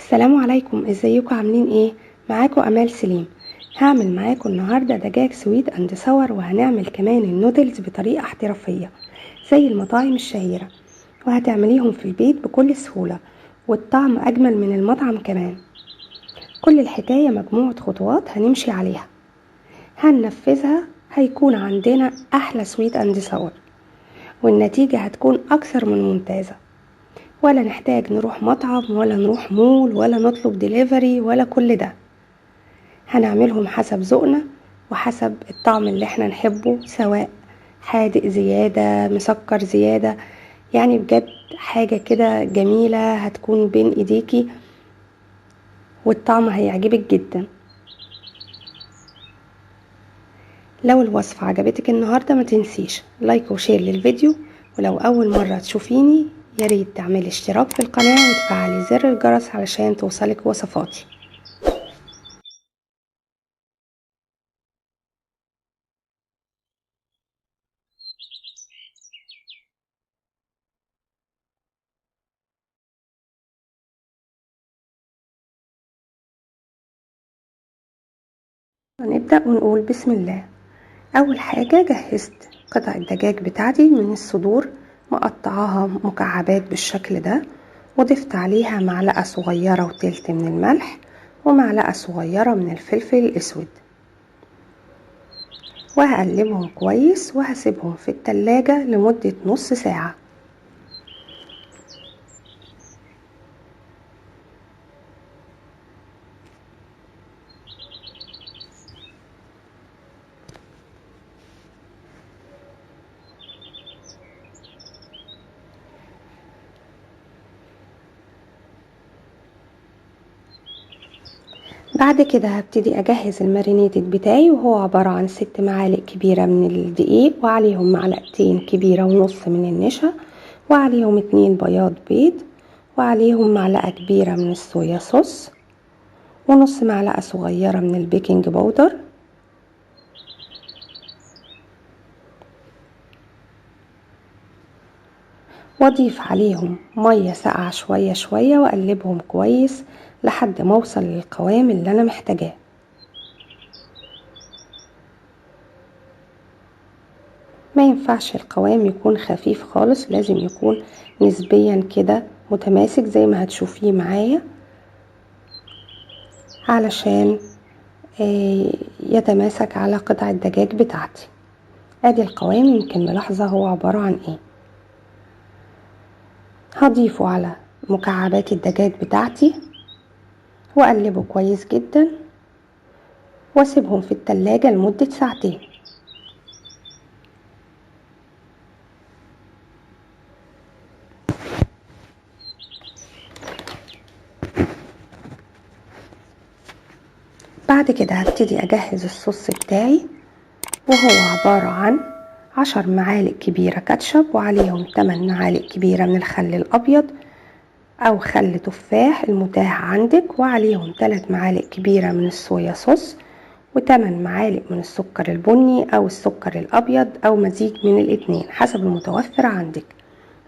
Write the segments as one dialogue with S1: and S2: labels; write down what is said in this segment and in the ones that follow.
S1: السلام عليكم، ازيكم عاملين ايه؟ معاكم امال سليم. هعمل معاكم النهارده دجاج سويت اند ساور، وهنعمل كمان النودلز بطريقه احترافيه زي المطاعم الشهيره، وهتعمليهم في البيت بكل سهوله، والطعم اجمل من المطعم كمان. كل الحكايه مجموعه خطوات هنمشي عليها، هننفذها هيكون عندنا احلى سويت اند ساور، والنتيجه هتكون اكثر من ممتازه. ولا نحتاج نروح مطعم ولا نروح مول ولا نطلب ديليفري ولا كل ده. هنعملهم حسب ذوقنا وحسب الطعم اللي احنا نحبه، سواء حادق زيادة مسكر زيادة. يعني بجد حاجة كده جميلة هتكون بين ايديكي، والطعم هيعجبك جدا. لو الوصفة عجبتك النهاردة ما تنسيش لايك وشير للفيديو، ولو اول مرة تشوفيني ياريت تعملي اشتراك في القناة وتفعلي زر الجرس علشان توصلك وصفاتي. هنبدأ ونقول بسم الله. اول حاجة جهزت قطع الدجاج بتاعتي من الصدور، مقطعاها مكعبات بالشكل ده، وضفت عليها معلقة صغيرة وتلت من الملح ومعلقة صغيرة من الفلفل الاسود، وهقلبهم كويس وهسيبهم في التلاجة لمدة نص ساعة. بعد كده هبتدي اجهز المارينيتد بتاعي، وهو عبارة عن 6 معالق كبيرة من الدقيق، وعليهم معلقتين كبيرة ونص من النشا، وعليهم 2 بياض بيض، وعليهم معلقة كبيرة من الصويا صوص، ونص معلقة صغيرة من البيكنج باودر، واضيف عليهم مية ساقعة شوية شوية، واقلبهم كويس لحد ما اوصل للقوام اللي انا محتاجاه. ما ينفعش القوام يكون خفيف خالص، لازم يكون نسبيا كده متماسك زي ما هتشوفيه معايا، علشان يتماسك على قطع الدجاج بتاعتي. ادي القوام، يمكن ملاحظة هو عبارة عن ايه. هضيفه على مكعبات الدجاج بتاعتي واقلبه كويس جدا، واسيبهم في التلاجة لمدة ساعتين. بعد كده هبتدي اجهز الصوص بتاعي، وهو عبارة عن 10 معالق كبيرة كاتشب، وعليهم 8 معالق كبيرة من الخل الابيض او خل تفاح المتاح عندك، وعليهم 3 معالق كبيرة من الصويا صوص، و8 معالق من السكر البني او السكر الابيض او مزيج من الاتنين حسب المتوفر عندك،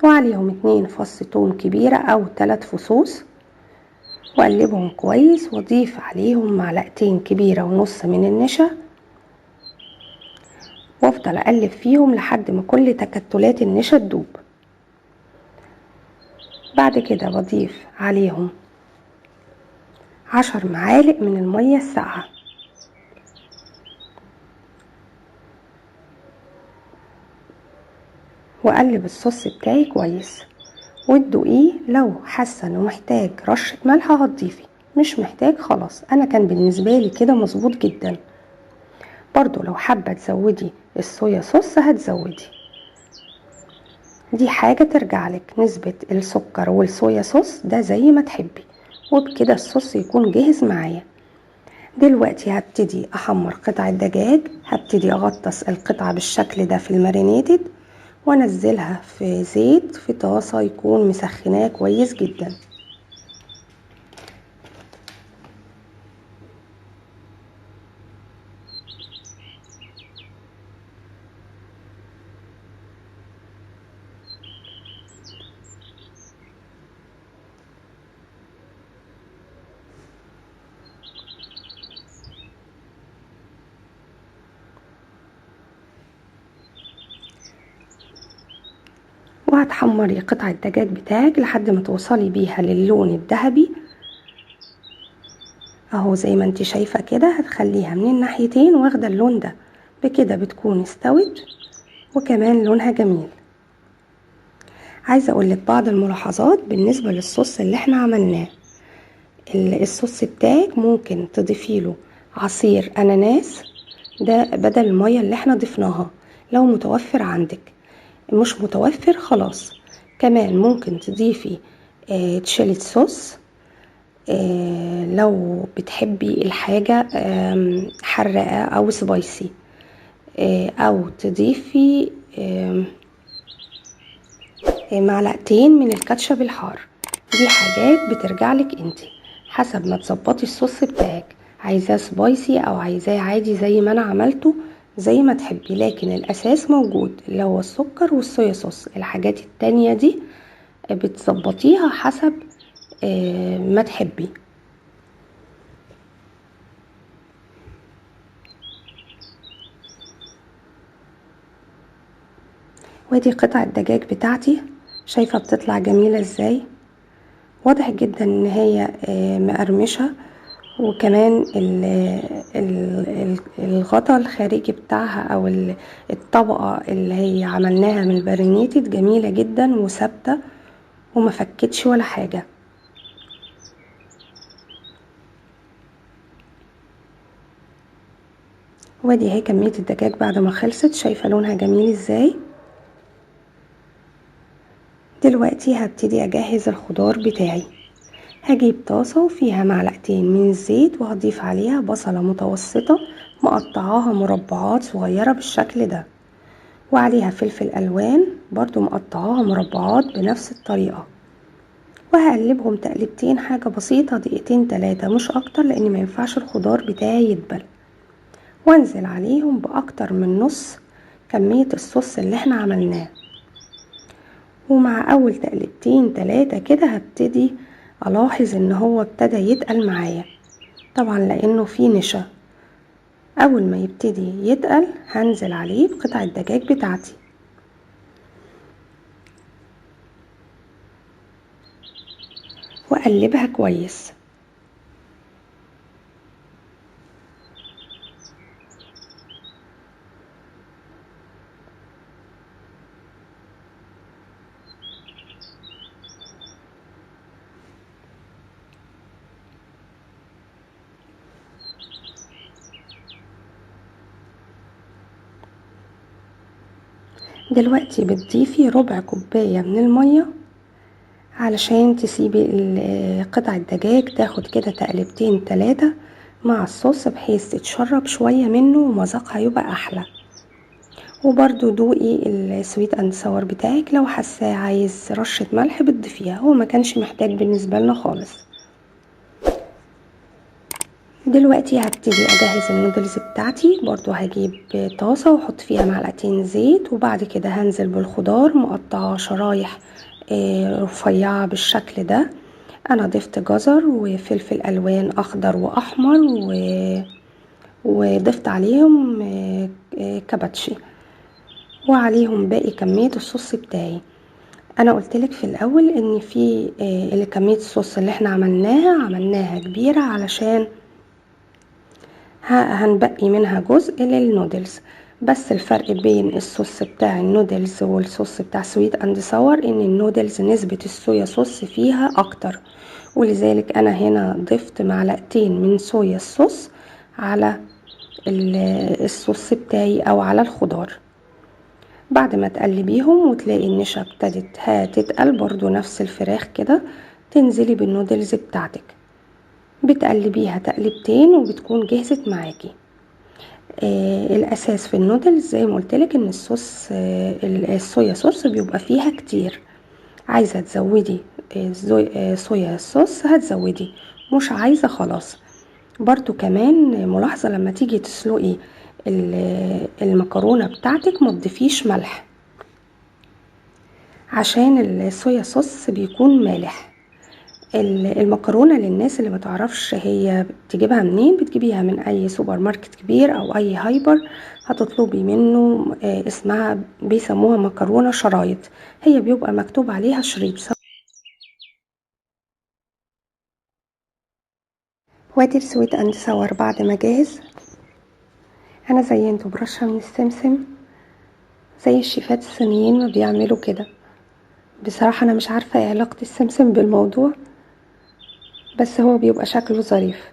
S1: وعليهم 2 فص ثوم كبيرة او 3 فصوص، واقلبهم كويس، واضيف عليهم معلقتين كبيرة ونص من النشا، وافضل اقلب فيهم لحد ما كل تكتلات النشا تدوب. بعد كده بضيف عليهم 10 معالق من المية الساقعة، واقلب الصوص بتاعي كويس، وتدوقيه. لو حاسه انه محتاج رشه ملح هتضيفي، مش محتاج خلاص. انا كان بالنسبه لي كده مظبوط جدا. برضو لو حابه تزودي الصويا صوص هتزودي، دي حاجه ترجع لك. نسبه السكر والصويا صوص ده زي ما تحبي، وبكده الصوص يكون جاهز معايا. دلوقتي هبتدي احمر قطع الدجاج، هبتدي اغطس القطعه بالشكل ده في المارينيتد، وانزلها في زيت في طاسه يكون مسخناه كويس جدا. وهتحمري قطع الدجاج بتاعك لحد ما توصلي بيها للون الذهبي اهو زي ما انت شايفة كده. هتخليها من الناحيتين واخدة اللون ده، بكده بتكون استوت وكمان لونها جميل. عايزة اقولك بعض الملاحظات بالنسبة للصوص اللي احنا عملناه. الصوص بتاعك ممكن تضيفيله عصير اناناس ده بدل المية اللي احنا ضفناها لو متوفر عندك. مش متوفر خلاص كمان ممكن تضيفي تشيلي صوص لو بتحبي الحاجة حراقة او سبايسي، او تضيفي معلقتين من الكاتشب الحار. دي حاجات بترجعلك انتي حسب ما تظبطي الصوص بتاعك، عايزاه سبايسي او عايزاه عادي زي ما انا عملته، زي ما تحبي. لكن الاساس موجود اللي هو السكر والصويا صوص. الحاجات التانية دي بتظبطيها حسب ما تحبي. ودي قطع الدجاج بتاعتي، شايفة بتطلع جميلة ازاي. واضح جدا ان هي مقرمشة، وكمان الغطا الخارجي بتاعها او الطبقة اللي هي عملناها من البرينيتد جميلة جدا وثابتة وما فكتش ولا حاجة. ودي هي كمية الدجاج بعد ما خلصت، شايفة لونها جميل ازاي. دلوقتي هبتدي اجهز الخضار بتاعي. هجيب طاسة وفيها معلقتين من الزيت، وهضيف عليها بصلة متوسطة مقطعاها مربعات صغيرة بالشكل ده، وعليها فلفل الوان برضو مقطعاها مربعات بنفس الطريقة. وهقلبهم تقلبتين حاجة بسيطة دقيقتين 3 مش اكتر، لان ما ينفعش الخضار بتاعي يدبل. وانزل عليهم باكتر من نص كمية الصوص اللي احنا عملناه. ومع اول تقلبتين 3 كده هبتدي الاحظ ان هو ابتدى يتقل معايا، طبعا لانه فيه نشا. اول ما يبتدي يتقل هنزل عليه بقطع الدجاج بتاعتي. واقلبها كويس. دلوقتي بتضيفي ربع كوباية من المية علشان تسيبي قطع الدجاج تاخد كده تقلبتين 3 مع الصوص، بحيث تتشرب شوية منه ومذاقها يبقى احلى. وبرضو دوقي السويت اند ساور بتاعك، لو حاساه عايز رشة ملح بتضيفيها، هو ما كانش محتاج بالنسبة لنا خالص. دلوقتي هبتدي اجهز النودلز بتاعتي. برضو هجيب طاسة واحط فيها معلقتين زيت، وبعد كده هنزل بالخضار مقطعة شرايح رفيعة بالشكل ده. انا ضفت جزر وفلفل الوان اخضر واحمر وضفت عليهم كاباتشي، وعليهم باقي كمية الصوص بتاعي. انا قلتلك في الاول ان في اللي كمية الصوص اللي احنا عملناها كبيرة علشان هنبقي منها جزء للنودلز. بس الفرق بين الصوص بتاع النودلز والصوص بتاع سويت اند ساور ان النودلز نسبة الصويا صوص فيها اكتر، ولذلك انا هنا ضفت معلقتين من صويا الصوص على الصوص بتاعي او على الخضار. بعد ما تقلبيهم وتلاقي النشا ابتدت هتتقل، برضو نفس الفراخ كده تنزلي بالنودلز بتاعتك، بتقلبيها تقلبتين وبتكون جهزت معاكي. الاساس في النودلز زي ما قلتلك ان الصوص الصويا صوص بيبقى فيها كتير. عايزه تزودي صويا صوص هتزودي، مش عايزه خلاص. برضو كمان ملاحظه لما تيجي تسلقي المكرونه بتاعتك ما تضيفيش ملح، عشان الصويا صوص بيكون مالح. المكرونه للناس اللي ما تعرفش هي تجيبها منين، بتجيبيها من اي سوبر ماركت كبير او اي هايبر، هتطلبي منه اسمها بيسموها مكرونة شرايط، هي بيبقى مكتوب عليها شريط. وادي السويت اند ساور بعد ما جاهز انا زينته برشة من السمسم زي الشيفات الصينيين ما بيعملوا كده. بصراحة انا مش عارفة ايه علاقة السمسم بالموضوع، بس هو بيبقى شكله ظريف.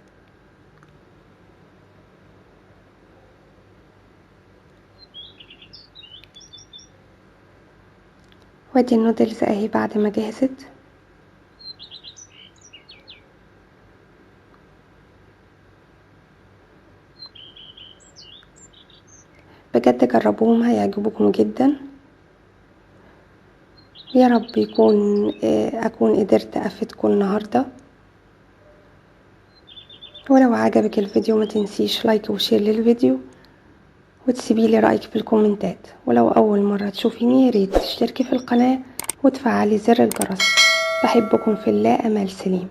S1: وادي النودلز اهي بعد ما جهزت. بجد جربوهم هيعجبوكم جدا. يا رب اكون قدرت افيدكم النهارده. ولو عجبك الفيديو ما تنسيش لايك وشير للفيديو، وتسيبيلي رأيك في الكومنتات. ولو اول مرة تشوفيني ياريت تشتركي في القناة وتفعلي زر الجرس. بحبكم في الله، امال سليم.